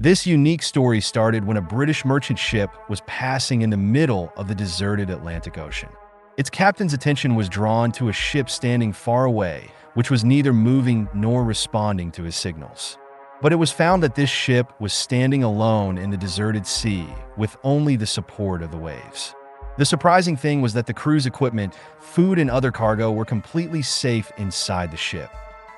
This unique story started when a British merchant ship was passing in the middle of the deserted Atlantic Ocean. Its captain's attention was drawn to a ship standing far away, which was neither moving nor responding to his signals. But it was found that this ship was standing alone in the deserted sea, with only the support of the waves. The surprising thing was that the crew's equipment, food, and other cargo were completely safe inside the ship.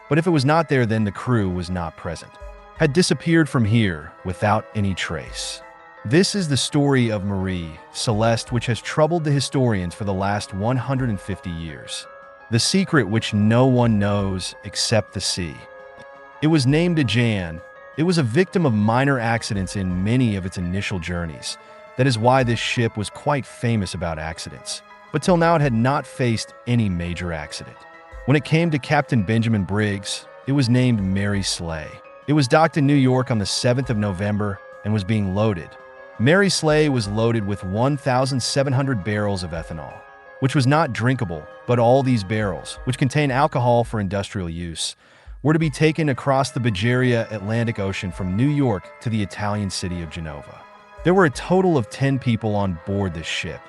But if it was not there, then the crew was not present, had disappeared from here without any trace. This is the story of Marie Celeste, which has troubled the historians for the last 150 years. The secret which no one knows except the sea. It was named Ajan. It was a victim of minor accidents in many of its initial journeys. That is why this ship was quite famous about accidents. But till now it had not faced any major accident. When it came to Captain Benjamin Briggs, it was named Mary Slay. It was docked in New York on the 7th of November and was being loaded. Mary Slay was loaded with 1,700 barrels of ethanol, which was not drinkable, but all these barrels, which contain alcohol for industrial use, were to be taken across the Bulgaria Atlantic Ocean from New York to the Italian city of Genova. There were a total of 10 people on board this ship,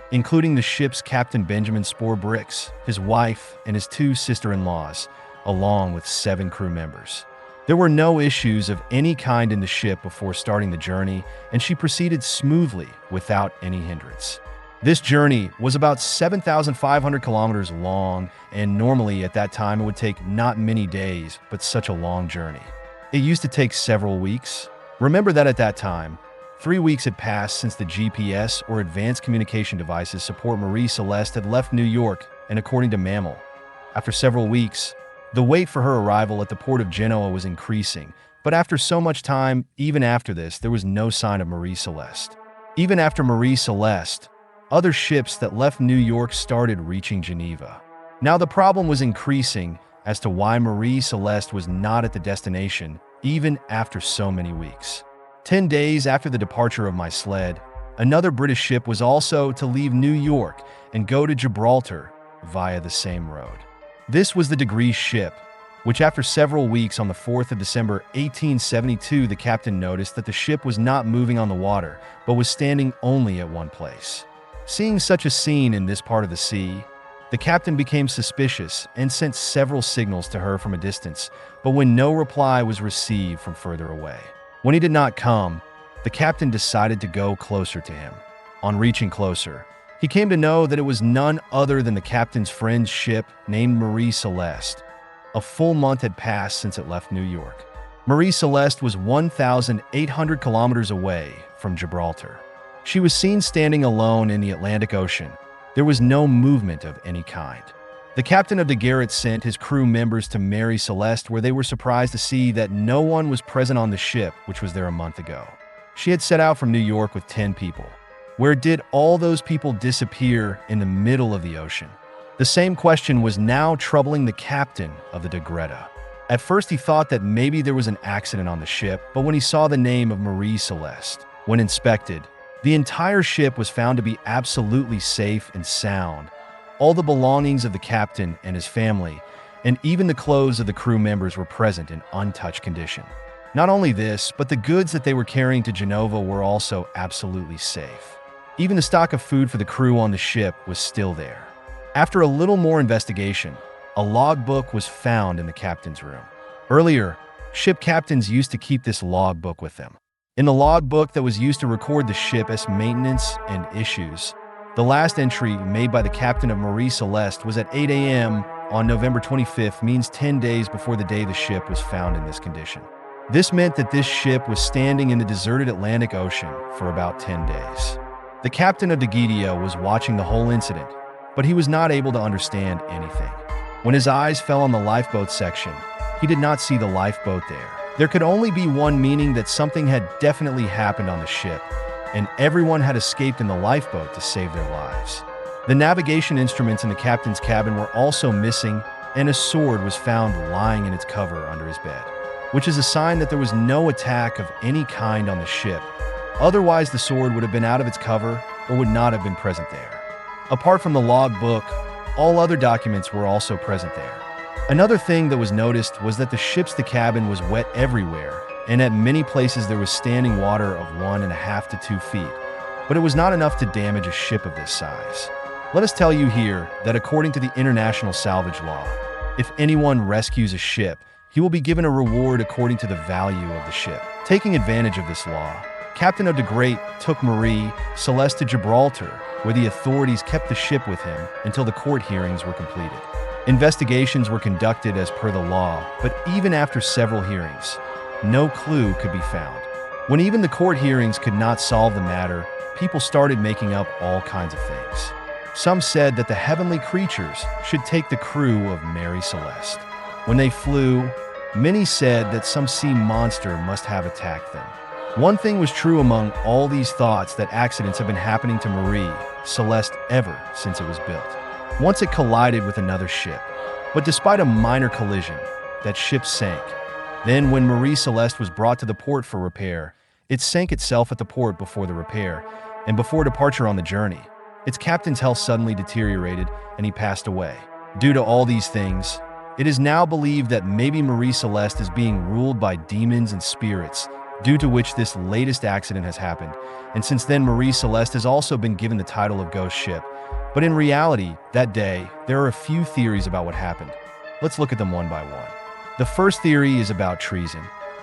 including the ship's captain Benjamin Spore Briggs, his wife, and his 2 sister-in-laws, along with 7 crew members. There were no issues of any kind in the ship before starting the journey, and she proceeded smoothly without any hindrance. This journey was about 7,500 kilometers long, and normally at that time it would take not many days, but such a long journey. It used to take several weeks. Remember that at that time, 3 weeks had passed since the GPS or advanced communication devices support Marie Celeste had left New York, and according to Mammal, after several weeks, the wait for her arrival at the port of Genoa was increasing, but after so much time, even after this, there was no sign of Marie Celeste. Even after Marie Celeste, other ships that left New York started reaching Geneva. Now the problem was increasing as to why Marie Celeste was not at the destination, even after so many weeks. 10 days after the departure of my sled, another British ship was also to leave New York and go to Gibraltar via the same road. This was the Degree ship, which after several weeks on the 4th of December 1872, the captain noticed that the ship was not moving on the water, but was standing only at one place. Seeing such a scene in this part of the sea, the captain became suspicious and sent several signals to her from a distance, but when no reply was received from further away. When he did not come, the captain decided to go closer to him. On reaching closer, he came to know that it was none other than the captain's friend's ship named Marie Celeste. A full month had passed since it left New York. Marie Celeste was 1,800 kilometers away from Gibraltar. She was seen standing alone in the Atlantic Ocean. There was no movement of any kind. The captain of the Garrett sent his crew members to Mary Celeste, where they were surprised to see that no one was present on the ship, which was there a month ago. She had set out from New York with 10 people. Where did all those people disappear in the middle of the ocean? The same question was now troubling the captain of the Degretta. At first he thought that maybe there was an accident on the ship, but when he saw the name of Marie Celeste, when inspected, the entire ship was found to be absolutely safe and sound. All the belongings of the captain and his family, and even the clothes of the crew members were present in untouched condition. Not only this, but the goods that they were carrying to Genova were also absolutely safe. Even the stock of food for the crew on the ship was still there. After a little more investigation, a logbook was found in the captain's room. Earlier, ship captains used to keep this logbook with them. In the logbook that was used to record the ship's maintenance and issues, the last entry made by the captain of Marie Celeste was at 8 a.m. on November 25th, means 10 days before the day the ship was found in this condition. This meant that this ship was standing in the deserted Atlantic Ocean for about 10 days. The captain of the Gidia was watching the whole incident, but he was not able to understand anything. When his eyes fell on the lifeboat section, he did not see the lifeboat there. There could only be one meaning, that something had definitely happened on the ship, and everyone had escaped in the lifeboat to save their lives. The navigation instruments in the captain's cabin were also missing, and a sword was found lying in its cover under his bed, which is a sign that there was no attack of any kind on the ship. Otherwise, the sword would have been out of its cover or would not have been present there. Apart from the logbook, all other documents were also present there. Another thing that was noticed was that the cabin was wet everywhere, and at many places there was standing water of 1.5 to 2 feet. But it was not enough to damage a ship of this size. Let us tell you here that according to the international salvage law, if anyone rescues a ship, he will be given a reward according to the value of the ship. Taking advantage of this law, Captain of the Great took Marie Celeste to Gibraltar, where the authorities kept the ship with him until the court hearings were completed. Investigations were conducted as per the law, but even after several hearings, no clue could be found. When even the court hearings could not solve the matter, people started making up all kinds of things. Some said that the heavenly creatures should take the crew of Mary Celeste. When they flew, many said that some sea monster must have attacked them. One thing was true among all these thoughts, that accidents have been happening to Marie Celeste ever since it was built. Once it collided with another ship, but despite a minor collision, that ship sank. Then when Marie Celeste was brought to the port for repair, it sank itself at the port before the repair, and before departure on the journey, its captain's health suddenly deteriorated and he passed away. Due to all these things, it is now believed that maybe Marie Celeste is being ruled by demons and spirits, due to which this latest accident has happened. And since then, Marie Celeste has also been given the title of ghost ship. But in reality, that day, there are a few theories about what happened. Let's look at them one by one. The first theory is about treason.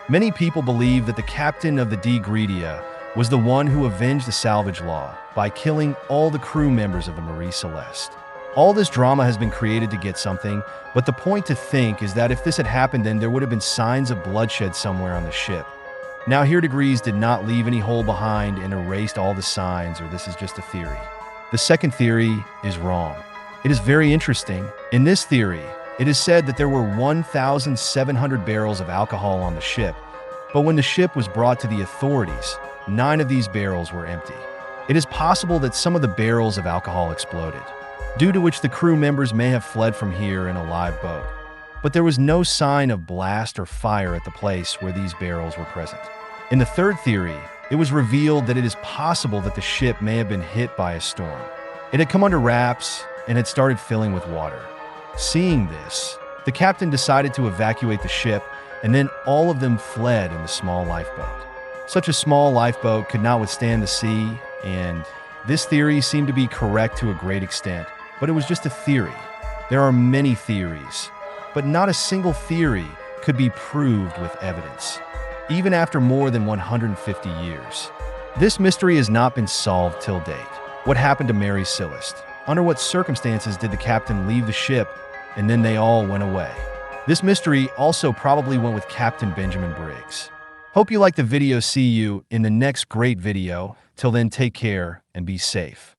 Many people believe that the captain of the De Gredia was the one who avenged the salvage law by killing all the crew members of the Marie Celeste. All this drama has been created to get something, but the point to think is that if this had happened, then there would have been signs of bloodshed somewhere on the ship. Now here Degrees did not leave any hole behind and erased all the signs, or this is just a theory. The second theory is wrong. It is very interesting. In this theory, it is said that there were 1,700 barrels of alcohol on the ship, but when the ship was brought to the authorities, 9 of these barrels were empty. It is possible that some of the barrels of alcohol exploded, due to which the crew members may have fled from here in a live boat. But there was no sign of blast or fire at the place where these barrels were present. In the third theory, it was revealed that it is possible that the ship may have been hit by a storm. It had come under wraps and had started filling with water. Seeing this, the captain decided to evacuate the ship, and then all of them fled in the small lifeboat. Such a small lifeboat could not withstand the sea, and this theory seemed to be correct to a great extent, but it was just a theory. There are many theories, but not a single theory could be proved with evidence, even after more than 150 years. This mystery has not been solved till date. What happened to Mary Celeste? Under what circumstances did the captain leave the ship and then they all went away? This mystery also probably went with Captain Benjamin Briggs. Hope you liked the video. See you in the next great video. Till then, take care and be safe.